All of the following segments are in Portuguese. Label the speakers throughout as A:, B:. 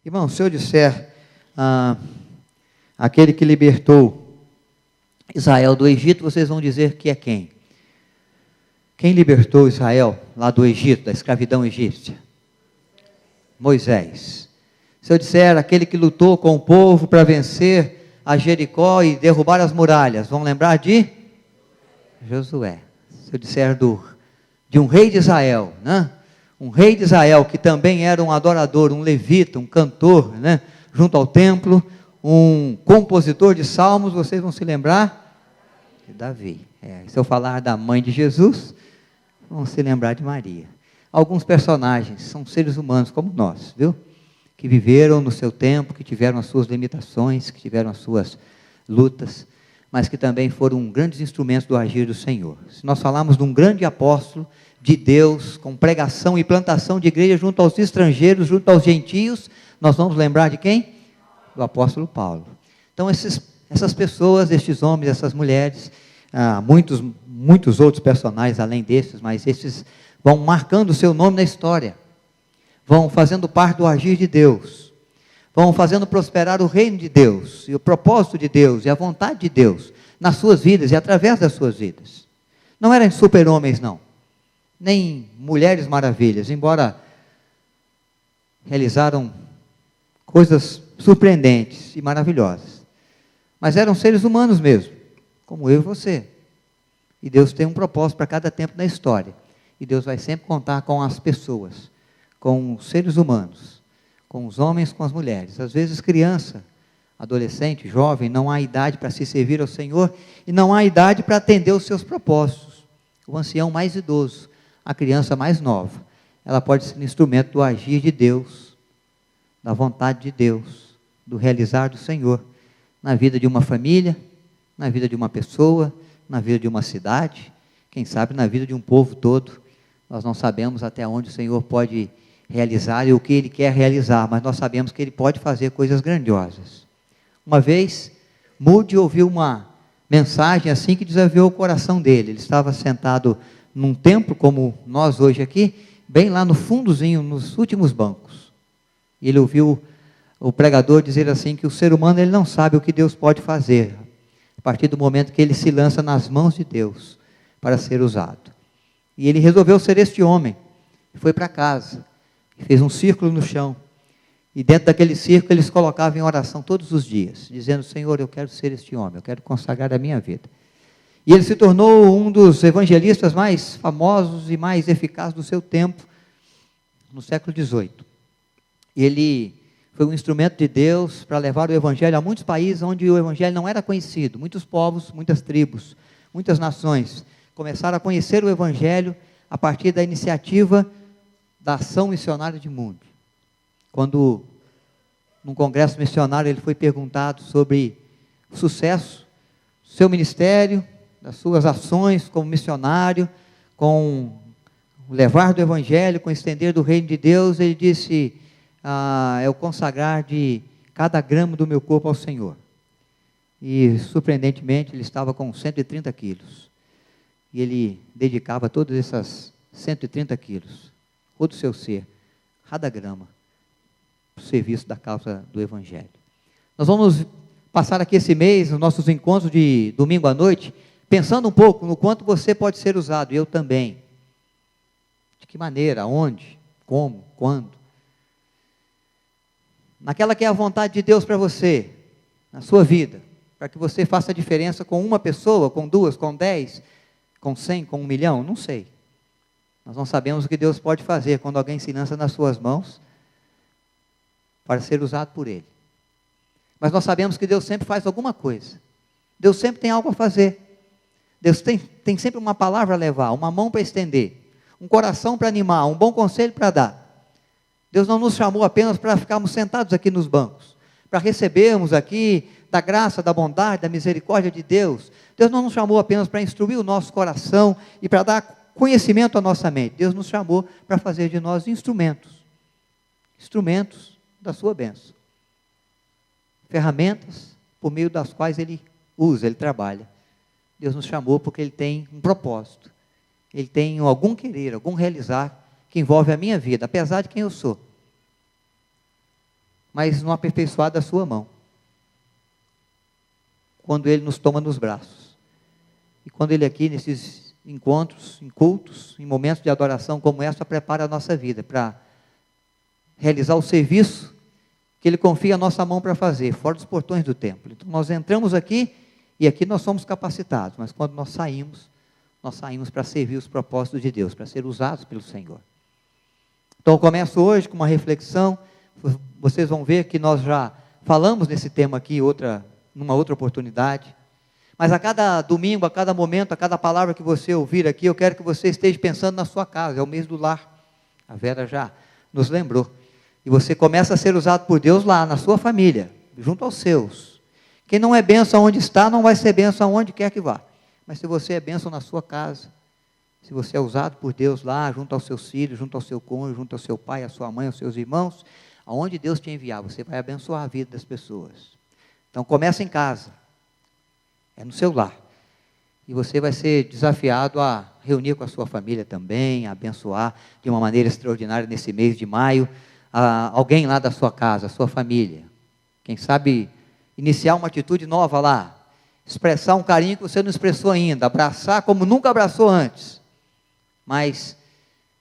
A: Irmão, se eu disser aquele que libertou Israel do Egito, vocês vão dizer que é quem? Quem libertou Israel lá do Egito, da escravidão egípcia? Moisés. Se eu disser aquele que lutou com o povo para vencer a Jericó e derrubar as muralhas, vão lembrar de Josué. Se eu disser de um rei de Israel, né? Um rei de Israel que também era um adorador, um levita, um cantor, né? Junto ao templo, um compositor de salmos, vocês vão se lembrar de Davi. Se eu falar da mãe de Jesus, vão se lembrar de Maria. Alguns personagens são seres humanos como nós, viu? Que viveram no seu tempo, que tiveram as suas limitações, que tiveram as suas lutas, mas que também foram grandes instrumentos do agir do Senhor. Se nós falarmos de um grande apóstolo de Deus, com pregação e plantação de igreja junto aos estrangeiros, junto aos gentios, nós vamos lembrar de quem? Do apóstolo Paulo. Então essas pessoas, estes homens, essas mulheres, muitos outros personagens além desses, mas esses vão marcando o seu nome na história, vão fazendo parte do agir de Deus, vão fazendo prosperar o reino de Deus, e o propósito de Deus, e a vontade de Deus, nas suas vidas e através das suas vidas. Não eram super-homens não, nem mulheres maravilhas, embora realizaram coisas surpreendentes e maravilhosas, mas eram seres humanos mesmo, como eu e você, e Deus tem um propósito para cada tempo na história, e Deus vai sempre contar com as pessoas, com os seres humanos, com os homens, com as mulheres, às vezes criança, adolescente, jovem, não há idade para se servir ao Senhor, e não há idade para atender os seus propósitos. O ancião mais idoso, a criança mais nova, ela pode ser um instrumento do agir de Deus, da vontade de Deus, do realizar do Senhor, na vida de uma família, na vida de uma pessoa, na vida de uma cidade, quem sabe na vida de um povo todo. Nós não sabemos até onde o Senhor pode realizar e o que Ele quer realizar, mas nós sabemos que Ele pode fazer coisas grandiosas. Uma vez, Moody ouviu uma mensagem assim que desafiou o coração dele. Ele estava sentado num templo, como nós hoje aqui, bem lá no fundozinho, nos últimos bancos. E ele ouviu o pregador dizer assim, que o ser humano ele não sabe o que Deus pode fazer, a partir do momento que ele se lança nas mãos de Deus, para ser usado. E ele resolveu ser este homem, foi para casa, fez um círculo no chão, e dentro daquele círculo ele se colocava em oração todos os dias, dizendo: Senhor, eu quero ser este homem, eu quero consagrar a minha vida. E ele se tornou um dos evangelistas mais famosos e mais eficazes do seu tempo, no século XVIII. Ele foi um instrumento de Deus para levar o evangelho a muitos países onde o evangelho não era conhecido. Muitos povos, muitas tribos, muitas nações começaram a conhecer o evangelho a partir da iniciativa da ação missionária de Moody. Quando, num congresso missionário, ele foi perguntado sobre o sucesso do seu ministério, das suas ações como missionário, com o levar do evangelho, com o estender do reino de Deus, ele disse: é o consagrar de cada grama do meu corpo ao Senhor. E, surpreendentemente, ele estava com 130 quilos. E ele dedicava todas essas 130 quilos, todo o seu ser, cada grama, para o serviço da causa do evangelho. Nós vamos passar aqui esse mês, nos nossos encontros de domingo à noite, pensando um pouco no quanto você pode ser usado, e eu também. De que maneira, onde, como, quando. Naquela que é a vontade de Deus para você, na sua vida, para que você faça a diferença com uma pessoa, com duas, com 10, com 100, com 1 milhão, não sei. Nós não sabemos o que Deus pode fazer quando alguém se lança nas suas mãos para ser usado por Ele. Mas nós sabemos que Deus sempre faz alguma coisa. Deus sempre tem algo a fazer. Deus tem sempre uma palavra a levar, uma mão para estender, um coração para animar, um bom conselho para dar. Deus não nos chamou apenas para ficarmos sentados aqui nos bancos, para recebermos aqui da graça, da bondade, da misericórdia de Deus. Deus não nos chamou apenas para instruir o nosso coração e para dar conhecimento à nossa mente. Deus nos chamou para fazer de nós instrumentos da sua bênção. Ferramentas por meio das quais Ele usa, Ele trabalha. Deus nos chamou porque Ele tem um propósito. Ele tem algum querer, algum realizar que envolve a minha vida, apesar de quem eu sou. mas no aperfeiçoar da sua mão. Quando Ele nos toma nos braços. E quando Ele aqui, nesses encontros, em cultos, em momentos de adoração como essa, prepara a nossa vida para realizar o serviço que Ele confia a nossa mão para fazer, fora dos portões do templo. Então nós entramos aqui, e aqui nós somos capacitados, mas quando nós saímos para servir os propósitos de Deus, para ser usados pelo Senhor. Então eu começo hoje com uma reflexão. Vocês vão ver que nós já falamos desse tema aqui numa outra oportunidade, mas a cada domingo, a cada momento, a cada palavra que você ouvir aqui, eu quero que você esteja pensando na sua casa. É o mês do lar, a Vera já nos lembrou, e você começa a ser usado por Deus lá, na sua família, junto aos seus. Quem não é bênção onde está, não vai ser bênção aonde quer que vá, mas se você é bênção na sua casa, se você é usado por Deus lá, junto aos seus filhos, junto ao seu cônjuge, junto ao seu pai, à sua mãe, aos seus irmãos, aonde Deus te enviar, você vai abençoar a vida das pessoas. Então começa em casa, é no seu lar, e você vai ser desafiado a reunir com a sua família também, a abençoar de uma maneira extraordinária nesse mês de maio, alguém lá da sua casa, a sua família. Quem sabe iniciar uma atitude nova lá, expressar um carinho que você não expressou ainda, abraçar como nunca abraçou antes, mas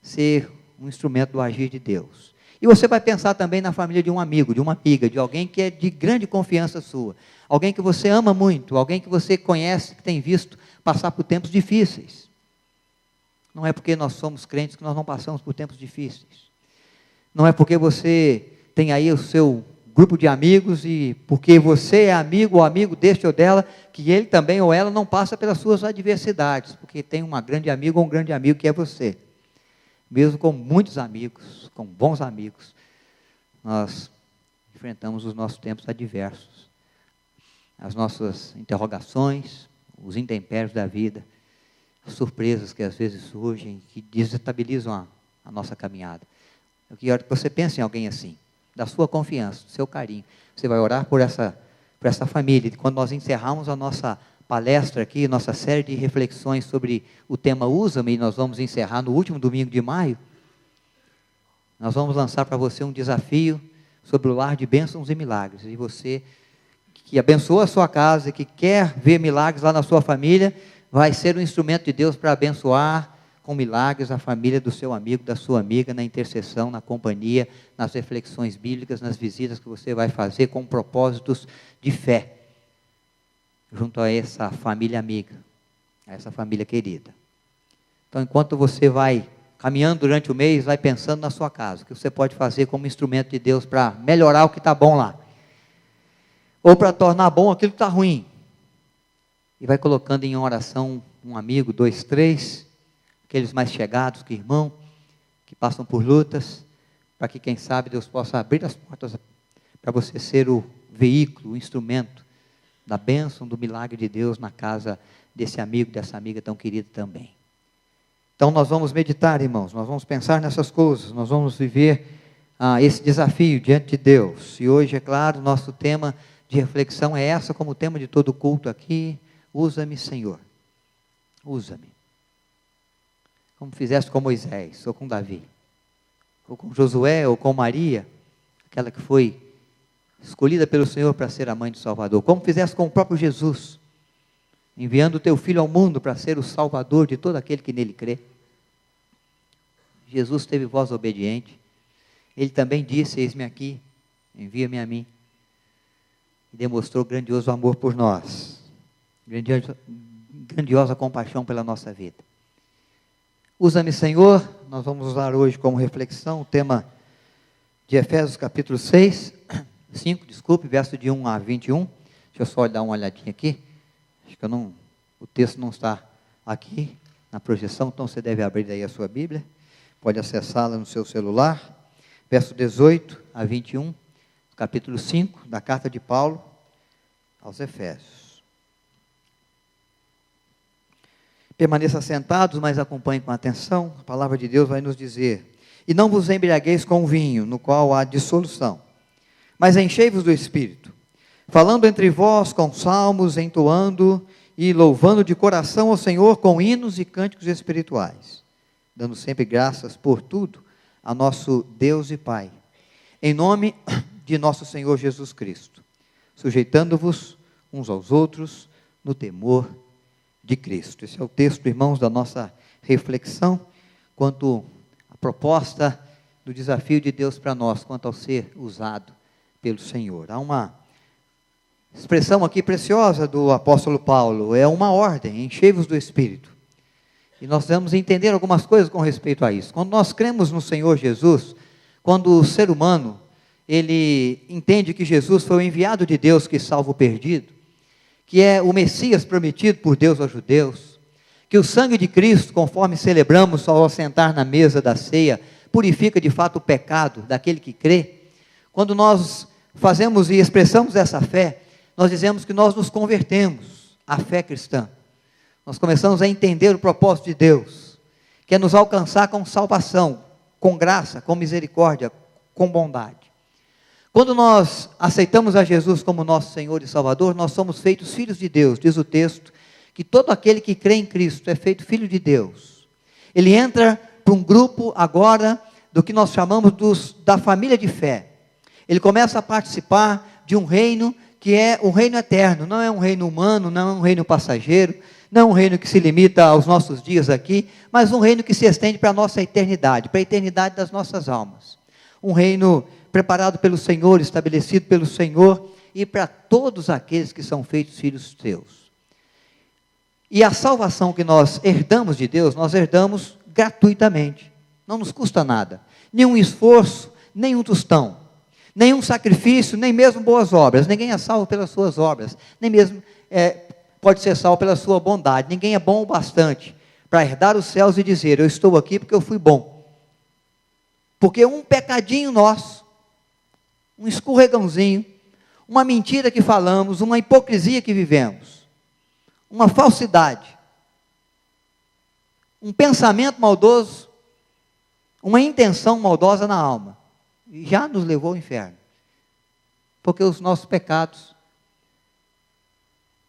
A: ser um instrumento do agir de Deus. E você vai pensar também na família de um amigo, de uma amiga, de alguém que é de grande confiança sua, alguém que você ama muito, alguém que você conhece, que tem visto passar por tempos difíceis. Não é porque nós somos crentes que nós não passamos por tempos difíceis. Não é porque você tem aí o seu grupo de amigos e porque você é amigo ou amigo deste ou dela, que ele também ou ela não passa pelas suas adversidades, porque tem uma grande amiga ou um grande amigo que é você. Mesmo com muitos amigos, com bons amigos, nós enfrentamos os nossos tempos adversos, as nossas interrogações, os intempéries da vida, as surpresas que às vezes surgem, que desestabilizam a nossa caminhada. Eu quero que você pense em alguém assim, da sua confiança, do seu carinho. Você vai orar por essa família. E quando nós encerrarmos a nossa palestra aqui, nossa série de reflexões sobre o tema Usa-me, e nós vamos encerrar no último domingo de maio, nós vamos lançar para você um desafio sobre o lar de bênçãos e milagres. E você que abençoa a sua casa, que quer ver milagres lá na sua família, vai ser um instrumento de Deus para abençoar com milagres a família do seu amigo, da sua amiga, na intercessão, na companhia, nas reflexões bíblicas, nas visitas que você vai fazer com propósitos de fé, junto a essa família amiga, a essa família querida. Então, enquanto você vai caminhando durante o mês, vai pensando na sua casa, o que você pode fazer como instrumento de Deus para melhorar o que está bom lá, ou para tornar bom aquilo que está ruim, e vai colocando em oração um amigo, 2, 3, aqueles mais chegados que irmão, que passam por lutas, para que quem sabe Deus possa abrir as portas para você ser o veículo, o instrumento da bênção, do milagre de Deus na casa desse amigo, dessa amiga tão querida também. Então nós vamos meditar, irmãos, nós vamos pensar nessas coisas, nós vamos viver esse desafio diante de Deus. E hoje, é claro, nosso tema de reflexão é essa, como tema de todo culto aqui: usa-me, Senhor, usa-me. Como fizeste com Moisés, ou com Davi, ou com Josué, ou com Maria, aquela que foi escolhida pelo Senhor para ser a mãe do Salvador. Como fizeste com o próprio Jesus, enviando o teu Filho ao mundo para ser o Salvador de todo aquele que nele crê. Jesus teve voz obediente. Ele também disse: eis-me aqui, envia-me a mim. E demonstrou grandioso amor por nós, grandiosa compaixão pela nossa vida. Usa-me, Senhor. Nós vamos usar hoje como reflexão o tema de Efésios capítulo 5, verso de 1 a 21. Deixa eu só dar uma olhadinha aqui. Acho que o texto não está aqui na projeção, então você deve abrir aí a sua Bíblia. Pode acessá-la no seu celular. Verso 18 a 21, capítulo 5 da carta de Paulo aos Efésios. Permaneça sentados, mas acompanhe com atenção. A palavra de Deus vai nos dizer: e não vos embriagueis com vinho, no qual há dissolução, mas enchei-vos do Espírito, falando entre vós com salmos, entoando e louvando de coração ao Senhor com hinos e cânticos espirituais, dando sempre graças por tudo a nosso Deus e Pai, em nome de nosso Senhor Jesus Cristo, sujeitando-vos uns aos outros no temor de Cristo. Esse é o texto, irmãos, da nossa reflexão quanto à proposta do desafio de Deus para nós, quanto ao ser usado pelo Senhor. Há uma expressão aqui preciosa do apóstolo Paulo, é uma ordem: enchei-vos do Espírito. E nós vamos entender algumas coisas com respeito a isso. Quando nós cremos no Senhor Jesus, quando o ser humano, ele entende que Jesus foi o enviado de Deus que salva o perdido, que é o Messias prometido por Deus aos judeus, que o sangue de Cristo, conforme celebramos ao assentar na mesa da ceia, purifica de fato o pecado daquele que crê. Quando nós fazemos e expressamos essa fé, nós dizemos que nós nos convertemos à fé cristã. Nós começamos a entender o propósito de Deus, que é nos alcançar com salvação, com graça, com misericórdia, com bondade. Quando nós aceitamos a Jesus como nosso Senhor e Salvador, nós somos feitos filhos de Deus. Diz o texto que todo aquele que crê em Cristo é feito filho de Deus. Ele entra para um grupo agora do que nós chamamos da família de fé. Ele começa a participar de um reino que é o reino eterno. Não é um reino humano, não é um reino passageiro, não é um reino que se limita aos nossos dias aqui, mas um reino que se estende para a nossa eternidade, para a eternidade das nossas almas. Um reino preparado pelo Senhor, estabelecido pelo Senhor, e para todos aqueles que são feitos filhos teus. E a salvação que nós herdamos de Deus, nós herdamos gratuitamente, não nos custa nada, nenhum esforço, nenhum tostão, nenhum sacrifício, nem mesmo boas obras. Ninguém é salvo pelas suas obras, nem mesmo pode ser salvo pela sua bondade. Ninguém é bom o bastante para herdar os céus e dizer: eu estou aqui porque eu fui bom. Porque um pecadinho nosso, um escorregãozinho, uma mentira que falamos, uma hipocrisia que vivemos, uma falsidade, um pensamento maldoso, uma intenção maldosa na alma, já nos levou ao inferno. Porque os nossos pecados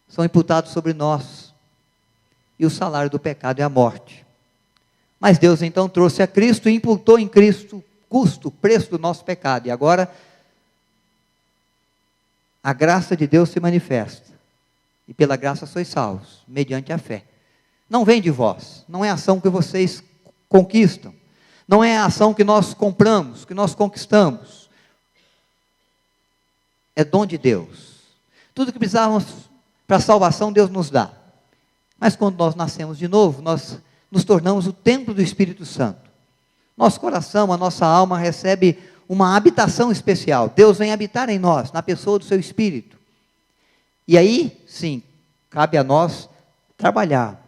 A: são imputados sobre nós, e o salário do pecado é a morte. Mas Deus então trouxe a Cristo e imputou em Cristo o preço do nosso pecado. E agora a graça de Deus se manifesta. E pela graça sois salvos, mediante a fé. Não vem de vós, não é ação que vocês conquistam, não é a ação que nós compramos, que nós conquistamos. É dom de Deus. Tudo que precisávamos para a salvação Deus nos dá. Mas quando nós nascemos de novo, nós nos tornamos o templo do Espírito Santo. Nosso coração, a nossa alma recebe uma habitação especial. Deus vem habitar em nós, na pessoa do seu Espírito. E aí, sim, cabe a nós trabalharmos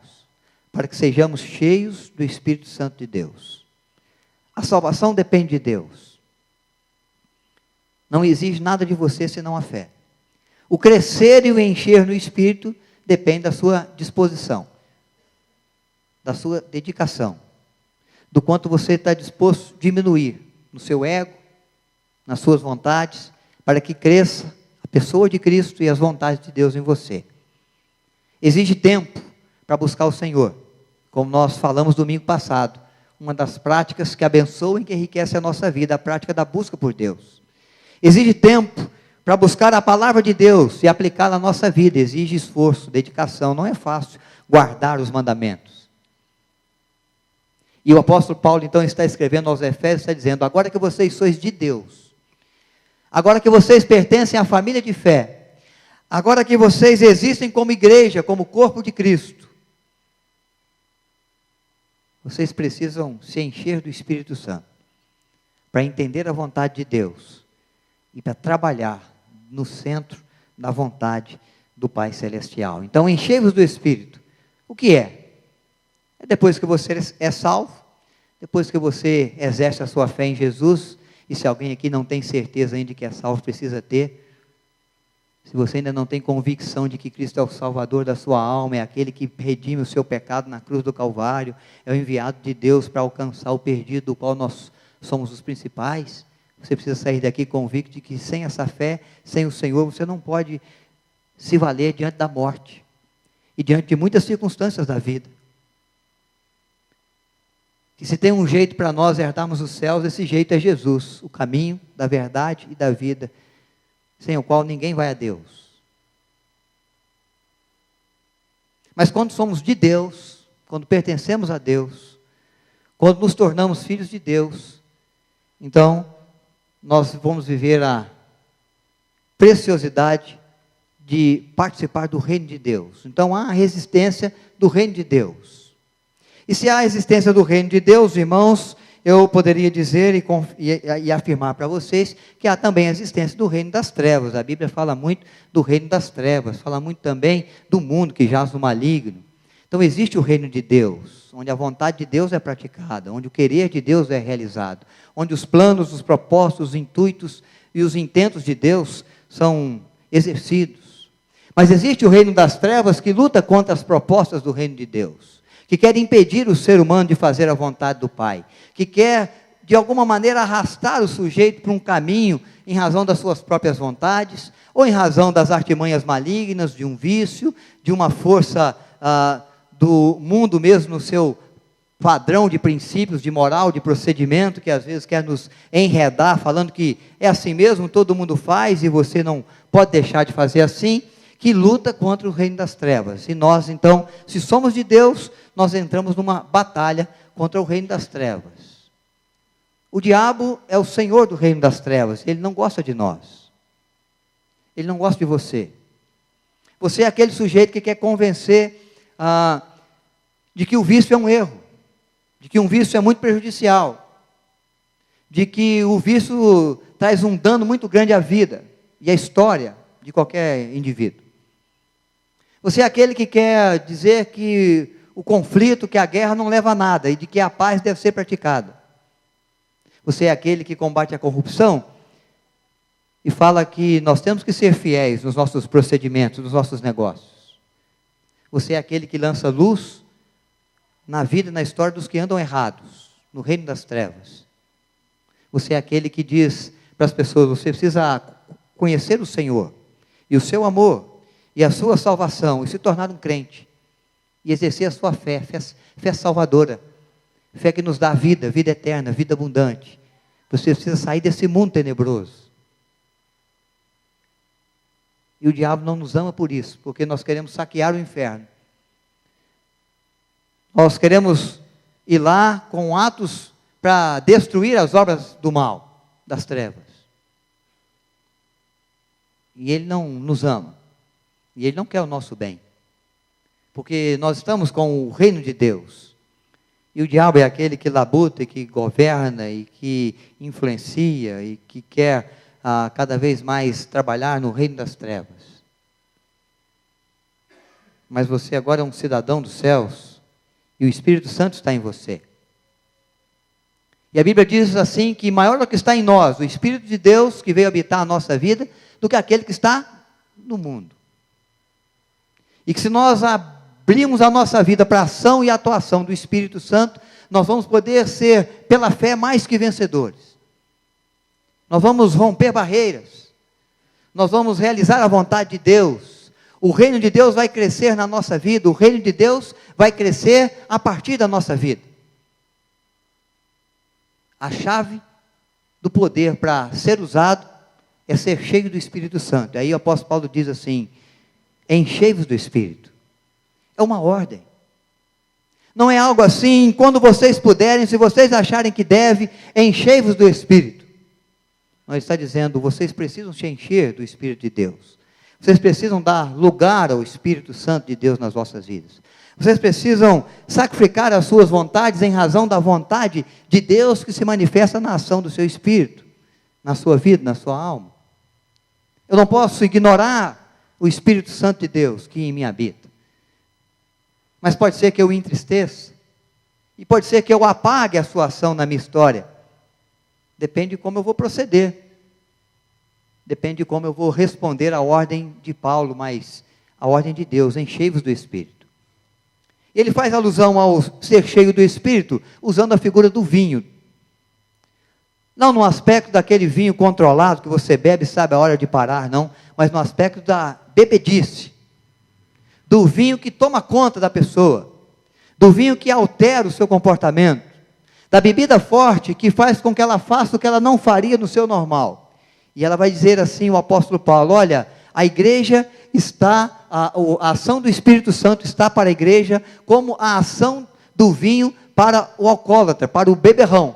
A: para que sejamos cheios do Espírito Santo de Deus. A salvação depende de Deus. Não exige nada de você senão a fé. O crescer e o encher no Espírito depende da sua disposição, da sua dedicação, do quanto você está disposto a diminuir no seu ego, nas suas vontades, para que cresça a pessoa de Cristo e as vontades de Deus em você. Exige tempo para buscar o Senhor, como nós falamos domingo passado, uma das práticas que abençoam e que enriquece a nossa vida, a prática da busca por Deus. Exige tempo para buscar a palavra de Deus e aplicá-la na nossa vida. Exige esforço, dedicação. Não é fácil guardar os mandamentos. E o apóstolo Paulo então está escrevendo aos Efésios, está dizendo: agora que vocês sois de Deus, agora que vocês pertencem à família de fé, agora que vocês existem como igreja, como corpo de Cristo, vocês precisam se encher do Espírito Santo, para entender a vontade de Deus, e para trabalhar no centro da vontade do Pai Celestial. Então, enchei-vos do Espírito. O que é? É depois que você é salvo, depois que você exerce a sua fé em Jesus, e se alguém aqui não tem certeza ainda de que é salvo, precisa ter. Se você ainda não tem convicção de que Cristo é o Salvador da sua alma, é aquele que redime o seu pecado na cruz do Calvário, é o enviado de Deus para alcançar o perdido, do qual nós somos os principais, você precisa sair daqui convicto de que sem essa fé, sem o Senhor, você não pode se valer diante da morte e diante de muitas circunstâncias da vida. que se tem um jeito para nós herdarmos os céus, esse jeito é Jesus, o caminho da verdade e da vida, sem o qual ninguém vai a Deus. Mas quando somos de Deus, quando pertencemos a Deus, quando nos tornamos filhos de Deus, então nós vamos viver a preciosidade de participar do reino de Deus. Então há a resistência do reino de Deus. E se há a existência do reino de Deus, irmãos, eu poderia dizer e afirmar para vocês que há também a existência do reino das trevas. A Bíblia fala muito do reino das trevas, fala muito também do mundo que jaz no maligno. Então existe o reino de Deus, onde a vontade de Deus é praticada, onde o querer de Deus é realizado, onde os planos, os propósitos, os intuitos e os intentos de Deus são exercidos. Mas existe o reino das trevas que luta contra as propostas do reino de Deus, que quer impedir o ser humano de fazer a vontade do Pai, que quer, de alguma maneira, arrastar o sujeito para um caminho em razão das suas próprias vontades, ou em razão das artimanhas malignas, de um vício, de uma força do mundo mesmo no seu padrão de princípios, de moral, de procedimento, que às vezes quer nos enredar, falando que é assim mesmo, todo mundo faz e você não pode deixar de fazer assim, que luta contra o reino das trevas. E nós, então, se somos de Deus, nós entramos numa batalha contra o reino das trevas. O diabo é o senhor do reino das trevas, ele não gosta de nós. Ele não gosta de você. Você é aquele sujeito que quer convencer de que o vício é um erro, de que um vício é muito prejudicial, de que o vício traz um dano muito grande à vida e à história de qualquer indivíduo. Você é aquele que quer dizer que o conflito, que a guerra não leva a nada e de que a paz deve ser praticada. Você é aquele que combate a corrupção e fala que nós temos que ser fiéis nos nossos procedimentos, nos nossos negócios. Você é aquele que lança luz na vida e na história dos que andam errados, no reino das trevas. Você é aquele que diz para as pessoas, você precisa conhecer o Senhor e o seu amor e a sua salvação, e se tornar um crente, e exercer a sua fé, fé salvadora, fé que nos dá vida, vida eterna, vida abundante. Você precisa sair desse mundo tenebroso. E o diabo não nos ama por isso, porque nós queremos saquear o inferno. Nós queremos ir lá com atos para destruir as obras do mal, das trevas. E ele não nos ama. E ele não quer o nosso bem. Porque nós estamos com o reino de Deus. E o diabo é aquele que labuta, e que governa, e que influencia, e que quer cada vez mais trabalhar no reino das trevas. Mas você agora é um cidadão dos céus, e o Espírito Santo está em você. E a Bíblia diz assim, que maior é o que está em nós, o Espírito de Deus que veio habitar a nossa vida, do que aquele que está no mundo. E que se nós abrirmos a nossa vida para a ação e atuação do Espírito Santo, nós vamos poder ser, pela fé, mais que vencedores. Nós vamos romper barreiras. Nós vamos realizar a vontade de Deus. O reino de Deus vai crescer na nossa vida. O reino de Deus vai crescer a partir da nossa vida. A chave do poder para ser usado é ser cheio do Espírito Santo. Aí o apóstolo Paulo diz assim, enchei-vos do Espírito. É uma ordem. Não é algo assim, quando vocês puderem, se vocês acharem que deve, enchei-vos do Espírito. Não, ele está dizendo, vocês precisam se encher do Espírito de Deus. Vocês precisam dar lugar ao Espírito Santo de Deus nas vossas vidas. Vocês precisam sacrificar as suas vontades em razão da vontade de Deus que se manifesta na ação do seu Espírito, na sua vida, na sua alma. Eu não posso ignorar o Espírito Santo de Deus que em mim habita. Mas pode ser que eu o entristeça. E pode ser que eu apague a sua ação na minha história. Depende de como eu vou proceder. Depende de como eu vou responder à ordem de Paulo, mas a ordem de Deus, enchei-vos do Espírito. Ele faz alusão ao ser cheio do Espírito, usando a figura do vinho. Não no aspecto daquele vinho controlado, que você bebe e sabe a hora de parar, não. Mas no aspecto da bebedice. Do vinho que toma conta da pessoa. Do vinho que altera o seu comportamento. Da bebida forte que faz com que ela faça o que ela não faria no seu normal. E ela vai dizer assim, o apóstolo Paulo, olha, a igreja está, a ação do Espírito Santo está para a igreja como a ação do vinho para o alcoólatra, para o beberrão.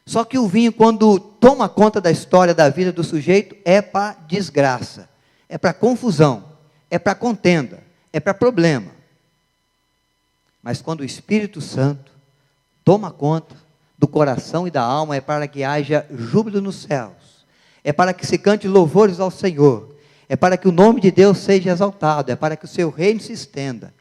A: Só que o vinho, quando toma conta da história da vida do sujeito, é para desgraça, é para confusão, é para contenda, é para problema. Mas quando o Espírito Santo toma conta do coração e da alma, é para que haja júbilo nos céus, é para que se cante louvores ao Senhor, é para que o nome de Deus seja exaltado, é para que o seu reino se estenda.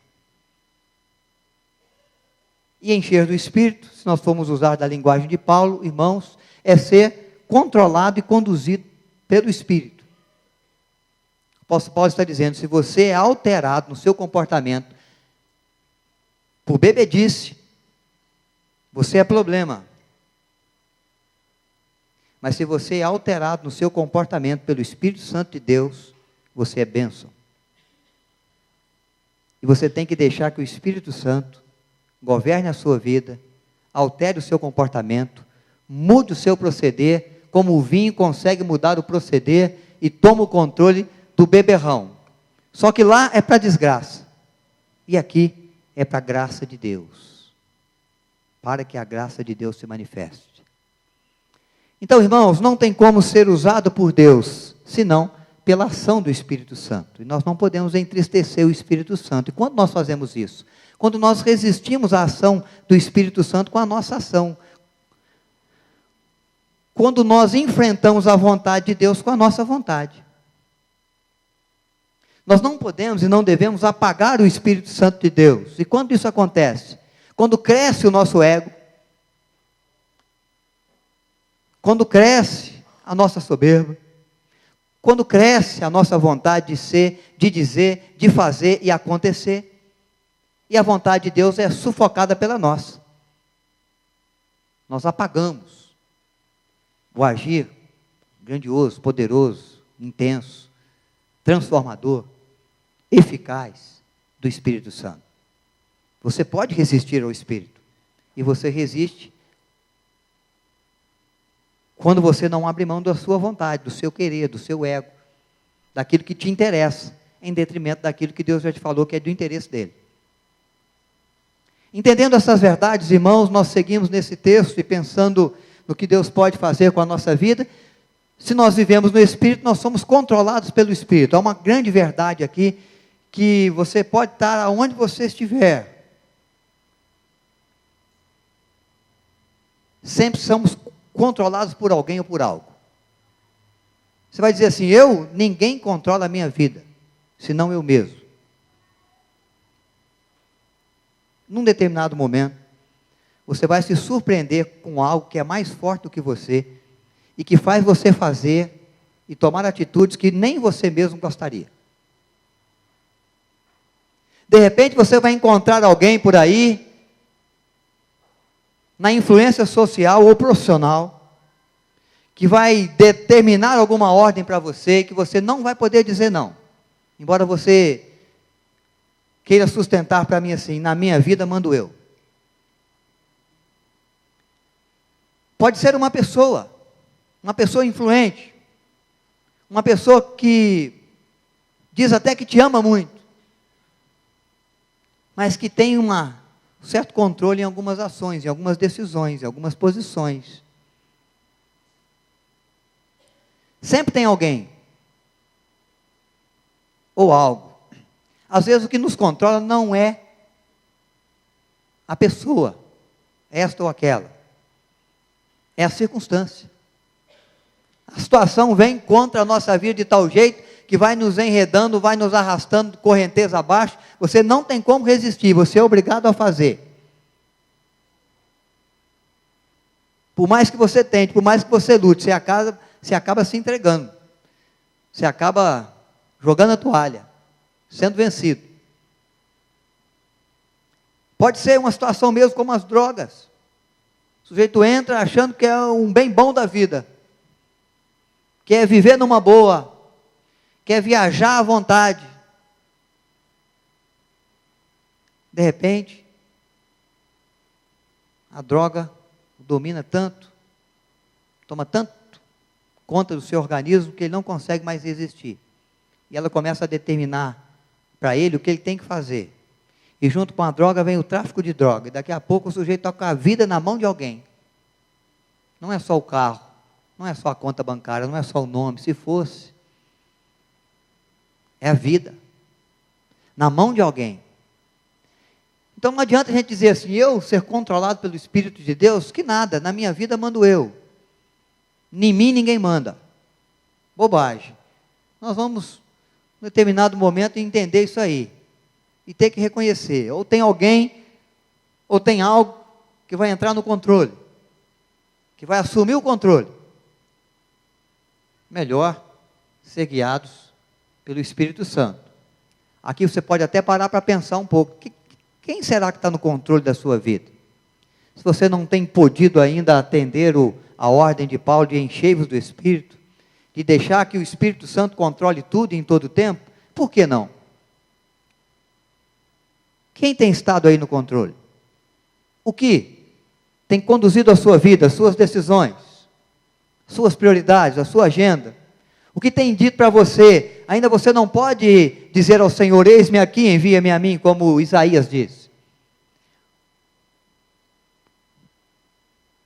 A: E encher do Espírito, se nós formos usar da linguagem de Paulo, irmãos, é ser controlado e conduzido pelo Espírito. O apóstolo Paulo está dizendo, se você é alterado no seu comportamento por bebedice, você é problema. Mas se você é alterado no seu comportamento pelo Espírito Santo de Deus, você é bênção. E você tem que deixar que o Espírito Santo governe a sua vida, altere o seu comportamento, mude o seu proceder, como o vinho consegue mudar o proceder e toma o controle do beberrão. Só que lá é para desgraça, e aqui é para a graça de Deus, para que a graça de Deus se manifeste. Então, irmãos, não tem como ser usado por Deus, senão pela ação do Espírito Santo, e nós não podemos entristecer o Espírito Santo. E quando nós fazemos isso? Quando nós resistimos à ação do Espírito Santo com a nossa ação. Quando nós enfrentamos a vontade de Deus com a nossa vontade. Nós não podemos e não devemos apagar o Espírito Santo de Deus. E quando isso acontece? Quando cresce o nosso ego. Quando cresce a nossa soberba. Quando cresce a nossa vontade de ser, de dizer, de fazer e acontecer. E a vontade de Deus é sufocada pela nossa. Nós apagamos o agir grandioso, poderoso, intenso, transformador, eficaz do Espírito Santo. Você pode resistir ao Espírito. E você resiste quando você não abre mão da sua vontade, do seu querer, do seu ego, daquilo que te interessa, em detrimento daquilo que Deus já te falou que é do interesse dele. Entendendo essas verdades, irmãos, nós seguimos nesse texto e pensando no que Deus pode fazer com a nossa vida. Se nós vivemos no Espírito, nós somos controlados pelo Espírito. Há uma grande verdade aqui, que você pode estar aonde você estiver. Sempre somos controlados por alguém ou por algo. Você vai dizer assim, ninguém controla a minha vida, senão eu mesmo. Num determinado momento, você vai se surpreender com algo que é mais forte do que você, e que faz você fazer e tomar atitudes que nem você mesmo gostaria. De repente você vai encontrar alguém por aí, na influência social ou profissional, que vai determinar alguma ordem para você, que você não vai poder dizer não. Embora você queira sustentar para mim assim, na minha vida mando eu. Pode ser uma pessoa influente, uma pessoa que diz até que te ama muito, mas que tem um certo controle em algumas ações, em algumas decisões, em algumas posições. Sempre tem alguém, ou algo. Às vezes o que nos controla não é a pessoa, esta ou aquela, é a circunstância. A situação vem contra a nossa vida de tal jeito que vai nos enredando, vai nos arrastando correnteza abaixo. Você não tem como resistir, você é obrigado a fazer. Por mais que você tente, por mais que você lute, você acaba se entregando. Você acaba jogando a toalha, sendo vencido. Pode ser uma situação mesmo como as drogas. O sujeito entra achando que é um bem bom da vida, quer viver numa boa, quer viajar à vontade. De repente, a droga domina tanto, toma tanto conta do seu organismo que ele não consegue mais resistir. E ela começa a determinar para ele o que ele tem que fazer. E junto com a droga vem o tráfico de droga. E daqui a pouco o sujeito está com a vida na mão de alguém. Não é só o carro, não é só a conta bancária, não é só o nome. Se fosse, é a vida na mão de alguém. Então não adianta a gente dizer assim, eu ser controlado pelo Espírito de Deus, que nada, na minha vida mando eu. Em mim ninguém manda. Bobagem. Nós vamos, em determinado momento, entender isso aí. E ter que reconhecer, ou tem alguém, ou tem algo que vai entrar no controle, que vai assumir o controle. Melhor ser guiados pelo Espírito Santo. Aqui você pode até parar para pensar um pouco, quem será que está no controle da sua vida? Se você não tem podido ainda atender a ordem de Paulo de encher-vos do Espírito, de deixar que o Espírito Santo controle tudo e em todo o tempo, por que não? Quem tem estado aí no controle? O que tem conduzido a sua vida, as suas decisões, suas prioridades, a sua agenda? O que tem dito para você? Ainda você não pode dizer ao Senhor, eis-me aqui, envia-me a mim, como Isaías diz.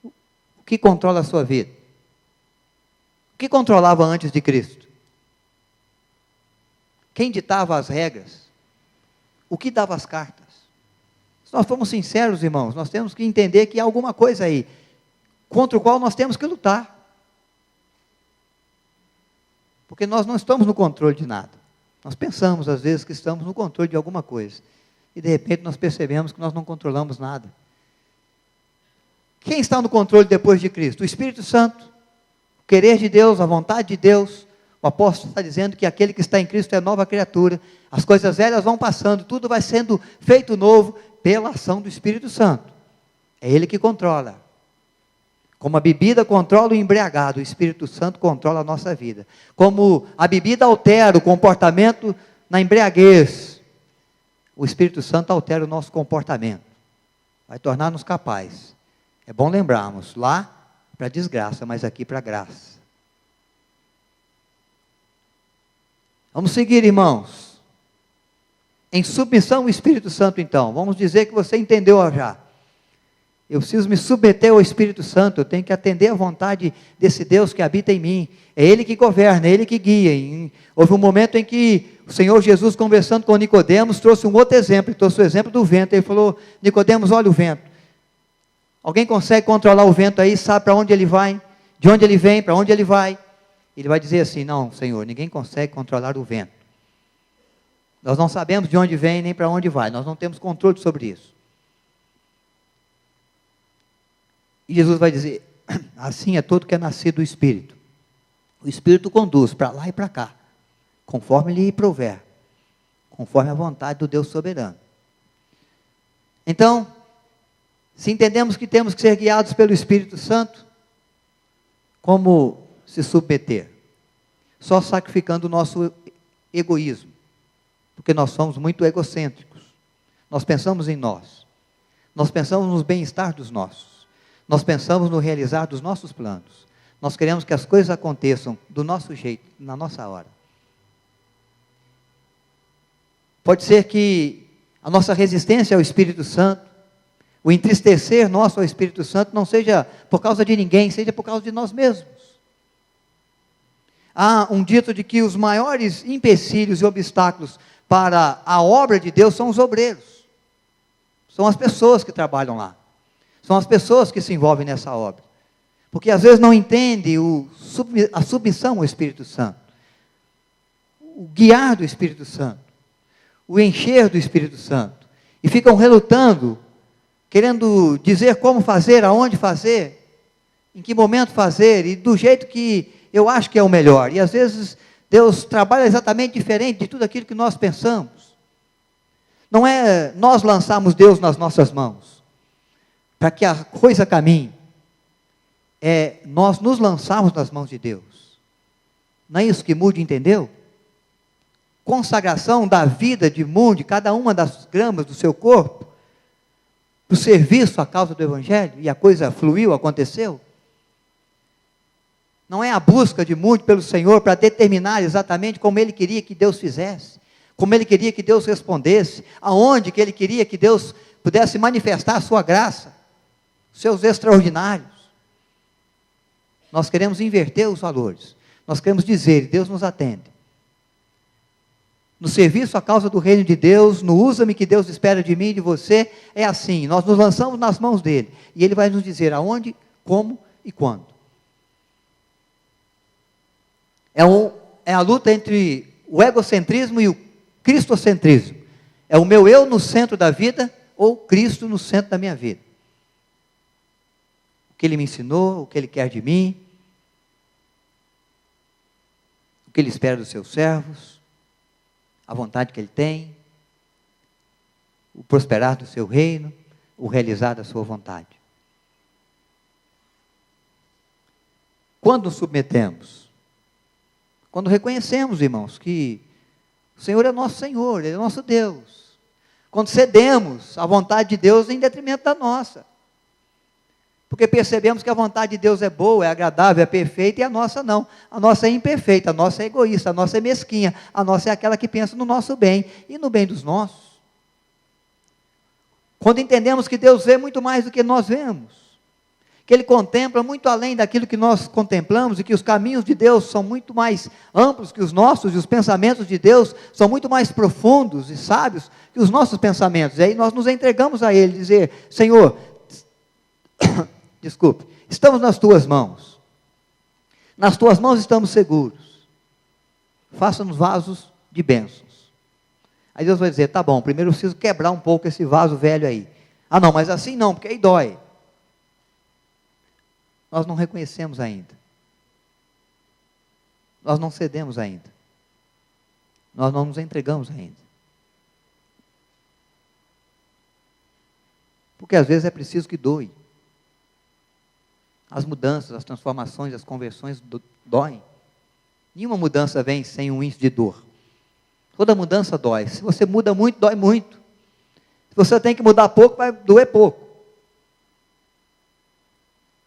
A: O que controla a sua vida? O que controlava antes de Cristo? Quem ditava as regras? O que dava as cartas? Se nós formos sinceros, irmãos, nós temos que entender que há alguma coisa aí, contra o qual nós temos que lutar. Porque nós não estamos no controle de nada. Nós pensamos, às vezes, que estamos no controle de alguma coisa. E, de repente, nós percebemos que nós não controlamos nada. Quem está no controle depois de Cristo? O Espírito Santo. O querer de Deus, a vontade de Deus. O apóstolo está dizendo que aquele que está em Cristo é nova criatura. As coisas velhas vão passando, tudo vai sendo feito novo pela ação do Espírito Santo. É Ele que controla. Como a bebida controla o embriagado, o Espírito Santo controla a nossa vida. Como a bebida altera o comportamento na embriaguez, o Espírito Santo altera o nosso comportamento. Vai tornar-nos capazes. É bom lembrarmos, lá para desgraça, mas aqui para graça. Vamos seguir, irmãos. Em submissão ao Espírito Santo, então. Vamos dizer que você entendeu já. Eu preciso me submeter ao Espírito Santo, eu tenho que atender à vontade desse Deus que habita em mim. É Ele que governa, é Ele que guia. Houve um momento em que o Senhor Jesus, conversando com Nicodemos, trouxe um outro exemplo, ele trouxe o exemplo do vento. Ele falou, Nicodemos, olha o vento. Alguém consegue controlar o vento aí, sabe para onde ele vai, de onde ele vem, para onde ele vai? Ele vai dizer assim, não, Senhor, ninguém consegue controlar o vento. Nós não sabemos de onde vem, nem para onde vai, nós não temos controle sobre isso. E Jesus vai dizer, assim é todo que é nascido do Espírito. O Espírito conduz para lá e para cá, conforme lhe prover, conforme a vontade do Deus soberano. Então, se entendemos que temos que ser guiados pelo Espírito Santo, como se submeter? Só sacrificando o nosso egoísmo, porque nós somos muito egocêntricos. Nós pensamos em nós, nós pensamos no bem-estar dos nossos, nós pensamos no realizar dos nossos planos, nós queremos que as coisas aconteçam do nosso jeito, na nossa hora. Pode ser que a nossa resistência ao Espírito Santo, o entristecer nosso ao Espírito Santo não seja por causa de ninguém, seja por causa de nós mesmos. Há um dito de que os maiores empecilhos e obstáculos para a obra de Deus são os obreiros. São as pessoas que trabalham lá. São as pessoas que se envolvem nessa obra. Porque às vezes não entende a submissão ao Espírito Santo. O guiar do Espírito Santo. O encher do Espírito Santo. E ficam relutando, querendo dizer como fazer, aonde fazer, em que momento fazer, e do jeito que eu acho que é o melhor. E às vezes Deus trabalha exatamente diferente de tudo aquilo que nós pensamos. Não é nós lançarmos Deus nas nossas mãos, para que a coisa caminhe. É nós nos lançarmos nas mãos de Deus. Não é isso que Moody entendeu? Consagração da vida de Moody, cada uma das gramas do seu corpo, para o serviço à causa do Evangelho, e a coisa fluiu, aconteceu? Não é a busca de muito pelo Senhor para determinar exatamente como Ele queria que Deus fizesse, como Ele queria que Deus respondesse, aonde que Ele queria que Deus pudesse manifestar a sua graça, seus extraordinários. Nós queremos inverter os valores, nós queremos dizer, Deus nos atende. No serviço à causa do reino de Deus, no usa-me que Deus espera de mim e de você, é assim, nós nos lançamos nas mãos dEle, e Ele vai nos dizer aonde, como e quando. É a luta entre o egocentrismo e o cristocentrismo. É o meu eu no centro da vida, ou Cristo no centro da minha vida. O que Ele me ensinou, o que Ele quer de mim, o que Ele espera dos seus servos, a vontade que Ele tem, o prosperar do seu reino, o realizar da sua vontade. Quando nos submetemos? Quando reconhecemos, irmãos, que o Senhor é nosso Senhor, Ele é nosso Deus. Quando cedemos à vontade de Deus em detrimento da nossa. Porque percebemos que a vontade de Deus é boa, é agradável, é perfeita, e a nossa não. A nossa é imperfeita, a nossa é egoísta, a nossa é mesquinha, a nossa é aquela que pensa no nosso bem e no bem dos nossos. Quando entendemos que Deus vê muito mais do que nós vemos, que Ele contempla muito além daquilo que nós contemplamos, e que os caminhos de Deus são muito mais amplos que os nossos, e os pensamentos de Deus são muito mais profundos e sábios que os nossos pensamentos. E aí nós nos entregamos a Ele, dizer, Senhor, desculpe, estamos nas Tuas mãos, nas Tuas mãos estamos seguros, faça-nos vasos de bênçãos. Aí Deus vai dizer, tá bom, primeiro eu preciso quebrar um pouco esse vaso velho aí. Ah não, mas assim não, porque aí dói. Nós não reconhecemos ainda, nós não cedemos ainda, nós não nos entregamos ainda, porque às vezes é preciso que doe. As mudanças, as transformações, as conversões doem. Nenhuma mudança vem sem um índice de dor, toda mudança dói. Se você muda muito, dói muito. Se você tem que mudar pouco, vai doer pouco.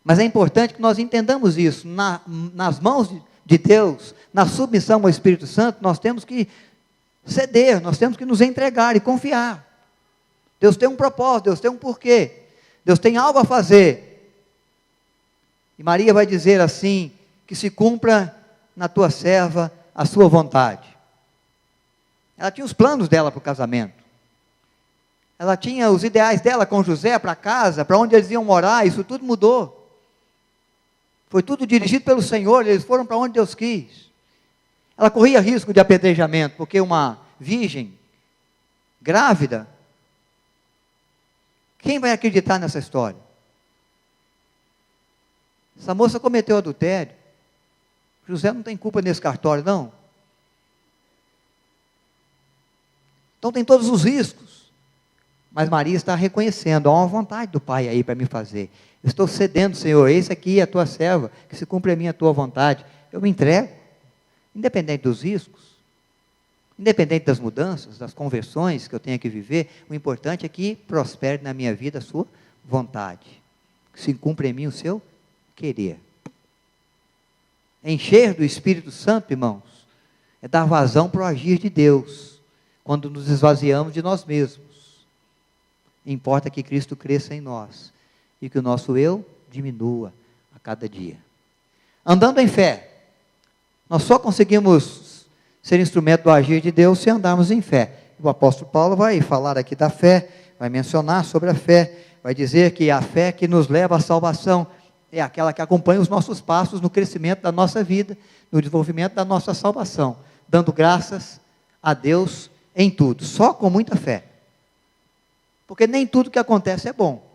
A: Mas é importante que nós entendamos isso, nas mãos de Deus, na submissão ao Espírito Santo, nós temos que ceder, nós temos que nos entregar e confiar. Deus tem um propósito, Deus tem um porquê, Deus tem algo a fazer. E Maria vai dizer assim, que se cumpra na tua serva a sua vontade. Ela tinha os planos dela para o casamento. Ela tinha os ideais dela com José para casa, para onde eles iam morar, isso tudo mudou. Foi tudo dirigido pelo Senhor, eles foram para onde Deus quis. Ela corria risco de apedrejamento, porque uma virgem, grávida, quem vai acreditar nessa história? Essa moça cometeu adultério. José não tem culpa nesse cartório, não. Então tem todos os riscos. Mas Maria está reconhecendo, há uma vontade do Pai aí para me fazer. Eu estou cedendo, Senhor, esse aqui é a tua serva, que se cumpre a minha tua vontade. Eu me entrego, independente dos riscos, independente das mudanças, das conversões que eu tenha que viver, o importante é que prospere na minha vida a sua vontade, que se cumpra em mim o seu querer. Encher do Espírito Santo, irmãos, é dar vazão para o agir de Deus, quando nos esvaziamos de nós mesmos. Importa que Cristo cresça em nós, e que o nosso eu diminua a cada dia. Andando em fé, nós só conseguimos ser instrumento do agir de Deus se andarmos em fé. O apóstolo Paulo vai falar aqui da fé, vai mencionar sobre a fé, vai dizer que a fé que nos leva à salvação é aquela que acompanha os nossos passos no crescimento da nossa vida, no desenvolvimento da nossa salvação, dando graças a Deus em tudo, só com muita fé. Porque nem tudo que acontece é bom.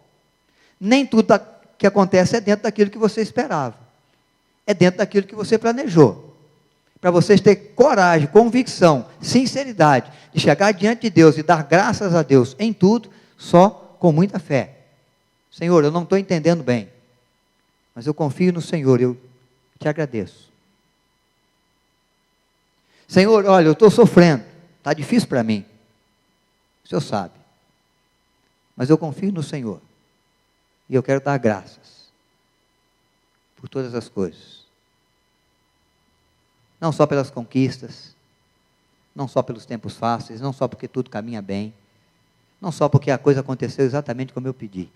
A: Nem tudo que acontece é dentro daquilo que você esperava. É dentro daquilo que você planejou. Para vocês terem coragem, convicção, sinceridade, de chegar diante de Deus e dar graças a Deus em tudo, só com muita fé. Senhor, eu não estou entendendo bem, mas eu confio no Senhor, eu te agradeço. Senhor, olha, eu estou sofrendo, está difícil para mim. O Senhor sabe. Mas eu confio no Senhor. E eu quero dar graças por todas as coisas. Não só pelas conquistas, não só pelos tempos fáceis, não só porque tudo caminha bem, não só porque a coisa aconteceu exatamente como eu pedi.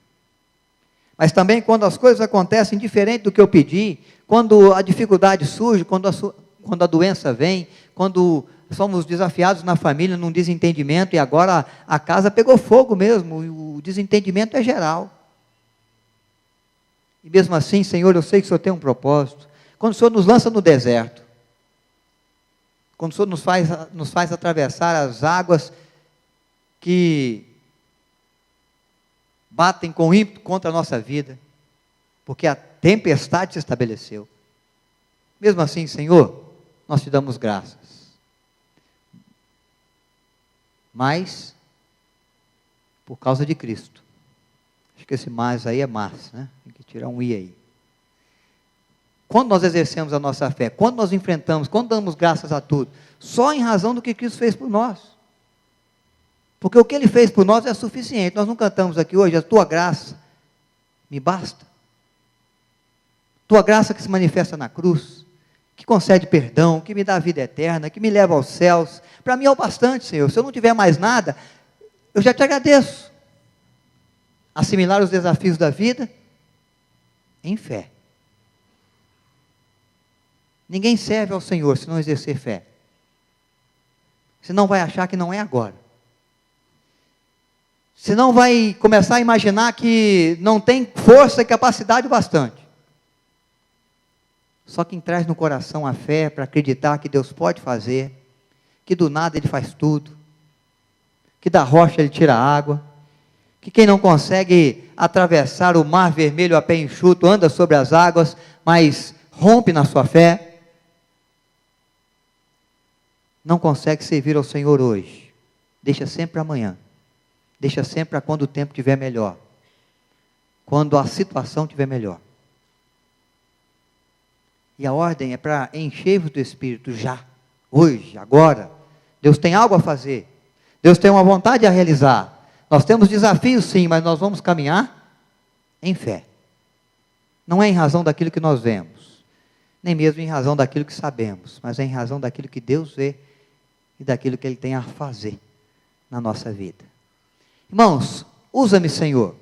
A: Mas também quando as coisas acontecem diferente do que eu pedi, quando a dificuldade surge, quando a doença vem, quando somos desafiados na família num desentendimento e agora a casa pegou fogo mesmo, e o desentendimento é geral. E mesmo assim, Senhor, eu sei que o Senhor tem um propósito. Quando o Senhor nos lança no deserto, quando o Senhor nos faz atravessar as águas que batem com ímpeto contra a nossa vida, porque a tempestade se estabeleceu. Mesmo assim, Senhor, nós te damos graças. Mas, por causa de Cristo. Acho que esse mais aí é mas, né? Tem que tirar um i aí. Quando nós exercemos a nossa fé, quando nós enfrentamos, quando damos graças a tudo, só em razão do que Cristo fez por nós. Porque o que Ele fez por nós é suficiente. Nós não cantamos aqui hoje, a tua graça me basta. Tua graça que se manifesta na cruz, que concede perdão, que me dá a vida eterna, que me leva aos céus. Para mim é o bastante, Senhor. Se eu não tiver mais nada, eu já te agradeço. Assimilar os desafios da vida em fé. Ninguém serve ao Senhor se não exercer fé. Você não vai achar que não é agora. Você não vai começar a imaginar que não tem força e capacidade bastante. Só quem traz no coração a fé para acreditar que Deus pode fazer, que do nada Ele faz tudo, que da rocha Ele tira a água, que quem não consegue atravessar o mar vermelho a pé enxuto, anda sobre as águas, mas rompe na sua fé, não consegue servir ao Senhor hoje, deixa sempre amanhã. Deixa sempre para quando o tempo estiver melhor. Quando a situação estiver melhor. E a ordem é para encher-vos do Espírito já. Hoje, agora. Deus tem algo a fazer. Deus tem uma vontade a realizar. Nós temos desafios sim, mas nós vamos caminhar em fé. Não é em razão daquilo que nós vemos. Nem mesmo em razão daquilo que sabemos. Mas é em razão daquilo que Deus vê. E daquilo que Ele tem a fazer na nossa vida. Irmãos, usa-me, Senhor.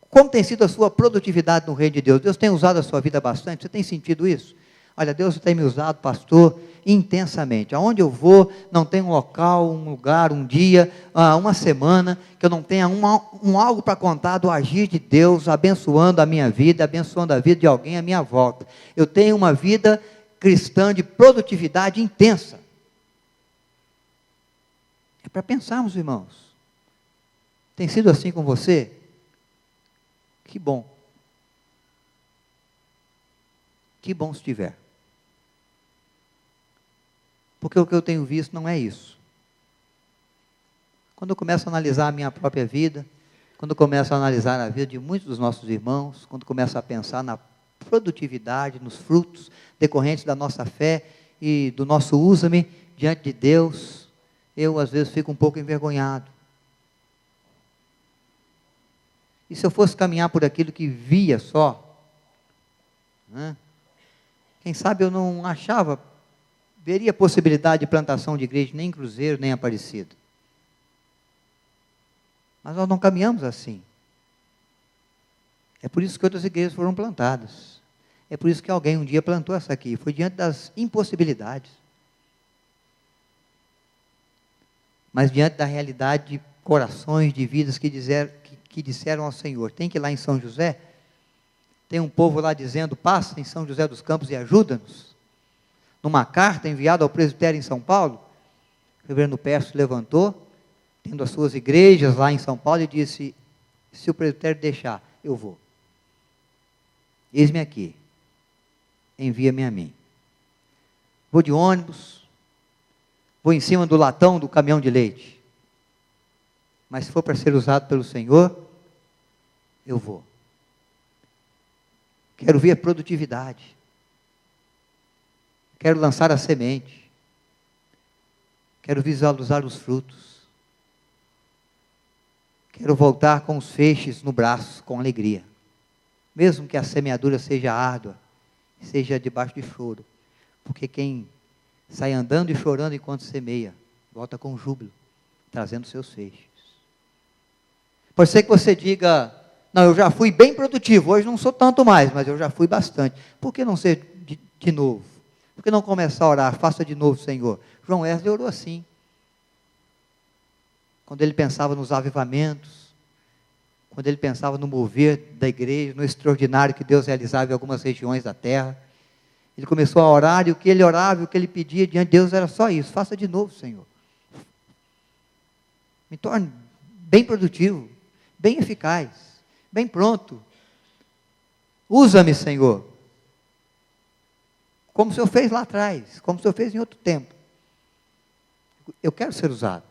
A: Como tem sido a sua produtividade no reino de Deus? Deus tem usado a sua vida bastante? Você tem sentido isso? Olha, Deus tem me usado, pastor, intensamente. Aonde eu vou, não tem um local, um lugar, um dia, uma semana, que eu não tenha algo para contar do agir de Deus, abençoando a minha vida, abençoando a vida de alguém à minha volta. Eu tenho uma vida cristã de produtividade intensa. É para pensarmos, irmãos. Tem sido assim com você? Que bom. Que bom se tiver. Porque o que eu tenho visto não é isso. Quando eu começo a analisar a minha própria vida, quando eu começo a analisar a vida de muitos dos nossos irmãos, quando eu começo a pensar na produtividade, nos frutos decorrentes da nossa fé e do nosso usa-me diante de Deus, eu às vezes fico um pouco envergonhado. E se eu fosse caminhar por aquilo que via só, né? Quem sabe eu não veria possibilidade de plantação de igreja, nem em Cruzeiro, nem em Aparecida. Mas nós não caminhamos assim. É por isso que outras igrejas foram plantadas. É por isso que alguém um dia plantou essa aqui. Foi diante das impossibilidades. Mas diante da realidade de corações, de vidas que disseram ao Senhor, tem que ir lá em São José, tem um povo lá dizendo, passa em São José dos Campos e ajuda-nos. Numa carta enviada ao presbitério em São Paulo, o reverendo Pércio levantou, tendo as suas igrejas lá em São Paulo, e disse, se o presbitério deixar, eu vou. Eis-me aqui, envia-me a mim. Vou de ônibus, vou em cima do latão do caminhão de leite. Mas se for para ser usado pelo Senhor, eu vou. Quero ver a produtividade. Quero lançar a semente. Quero visualizar os frutos. quero voltar com os feixes no braço, com alegria. Mesmo que a semeadura seja árdua, seja debaixo de choro. Porque quem sai andando e chorando enquanto semeia, volta com júbilo, trazendo seus feixes. Pode ser que você diga, não, eu já fui bem produtivo, hoje não sou tanto mais, mas eu já fui bastante. Por que não ser de novo? Por que não começar a orar? Faça de novo, Senhor. João Wesley orou assim. Quando ele pensava nos avivamentos, quando ele pensava no mover da igreja, no extraordinário que Deus realizava em algumas regiões da terra, ele começou a orar, e o que ele orava, e o que ele pedia diante de Deus era só isso: faça de novo, Senhor. Me torne bem produtivo, bem eficaz, bem pronto. Usa-me, Senhor, como o Senhor fez lá atrás, como o Senhor fez em outro tempo. Eu quero ser usado.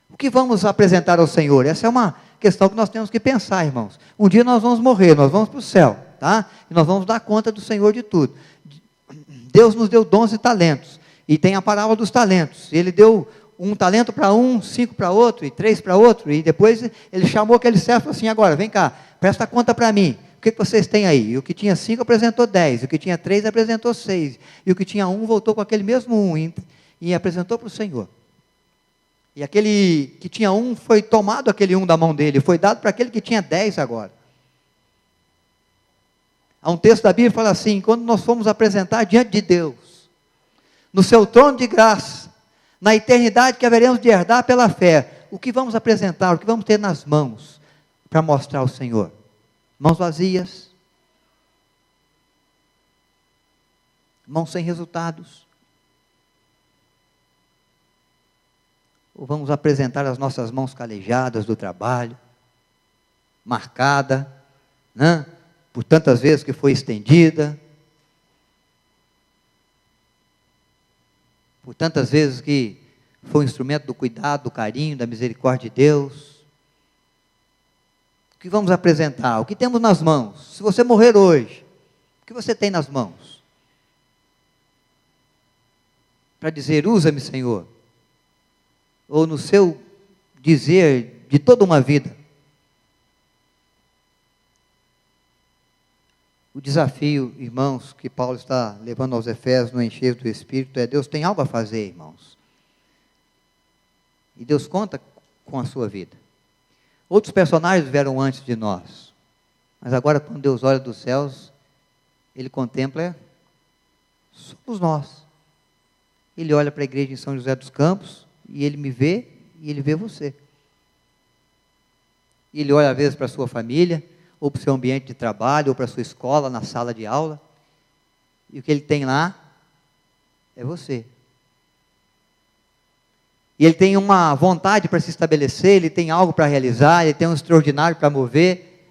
A: O que vamos apresentar ao Senhor? Essa é uma questão que nós temos que pensar, irmãos. Um dia nós vamos morrer, nós vamos para o céu, tá? E nós vamos dar conta do Senhor de tudo. Deus nos deu dons e talentos, e tem a parábola dos talentos. Ele deu um talento para um, 5 para outro, e 3 para outro, e depois ele chamou aquele servo e falou assim: agora, vem cá, presta conta para mim. O que vocês têm aí? E o que tinha 5 apresentou 10, o que tinha 3 apresentou 6, e o que tinha 1 voltou com aquele mesmo 1 e apresentou para o Senhor. E aquele que tinha 1 foi tomado, aquele 1 da mão dele, foi dado para aquele que tinha 10 agora. Há um texto da Bíblia que fala assim: quando nós fomos apresentar diante de Deus, no seu trono de graça, na eternidade que haveremos de herdar pela fé, o que vamos apresentar, o que vamos ter nas mãos, para mostrar ao Senhor? Mãos vazias, mãos sem resultados, ou vamos apresentar as nossas mãos calejadas do trabalho, marcada, né, por tantas vezes que foi estendida, por tantas vezes que foi um instrumento do cuidado, do carinho, da misericórdia de Deus? O que vamos apresentar? O que temos nas mãos? Se você morrer hoje, o que você tem nas mãos? Para dizer: usa-me, Senhor. Ou no seu dizer de toda uma vida? O desafio, irmãos, que Paulo está levando aos Efésios no encher do Espírito é: Deus tem algo a fazer, irmãos. E Deus conta com a sua vida. Outros personagens vieram antes de nós, mas agora, quando Deus olha dos céus, Ele contempla, somos nós. Ele olha para a igreja em São José dos Campos, e Ele me vê, e Ele vê você. E Ele olha às vezes para a sua família, ou para o seu ambiente de trabalho, ou para a sua escola, na sala de aula, e o que Ele tem lá é você. E Ele tem uma vontade para se estabelecer, Ele tem algo para realizar, Ele tem um extraordinário para mover.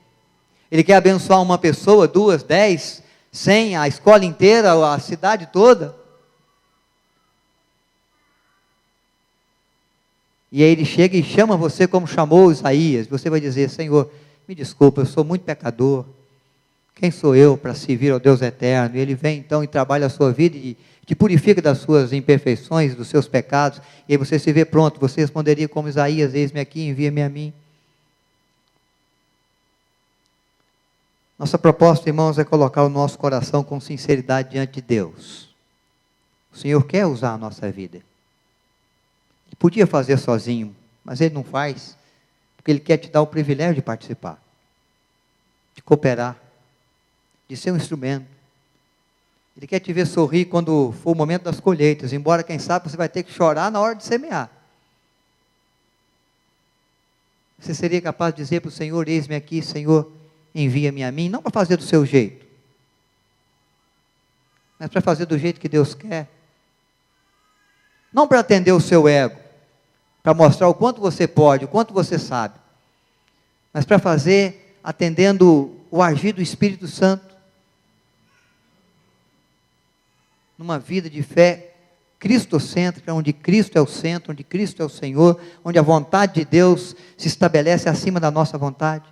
A: Ele quer abençoar uma pessoa, 2, 10, 100, a escola inteira, a cidade toda. E aí Ele chega e chama você como chamou Isaías. Você vai dizer: Senhor, me desculpa, eu sou muito pecador. Quem sou eu para servir ao Deus eterno? E Ele vem então e trabalha a sua vida e te purifica das suas imperfeições, dos seus pecados. E aí você se vê pronto. Você responderia como Isaías: eis-me aqui, envia-me a mim. Nossa proposta, irmãos, é colocar o nosso coração com sinceridade diante de Deus. O Senhor quer usar a nossa vida. Ele podia fazer sozinho, mas Ele não faz, porque Ele quer te dar o privilégio de participar, de cooperar, de ser um instrumento. Ele quer te ver sorrir quando for o momento das colheitas, embora, quem sabe, você vai ter que chorar na hora de semear. Você seria capaz de dizer para o Senhor: eis-me aqui, Senhor, envia-me a mim, não para fazer do seu jeito, mas para fazer do jeito que Deus quer. Não para atender o seu ego, para mostrar o quanto você pode, o quanto você sabe, mas para fazer atendendo o agir do Espírito Santo, numa vida de fé cristocêntrica, onde Cristo é o centro, onde Cristo é o Senhor, onde a vontade de Deus se estabelece acima da nossa vontade.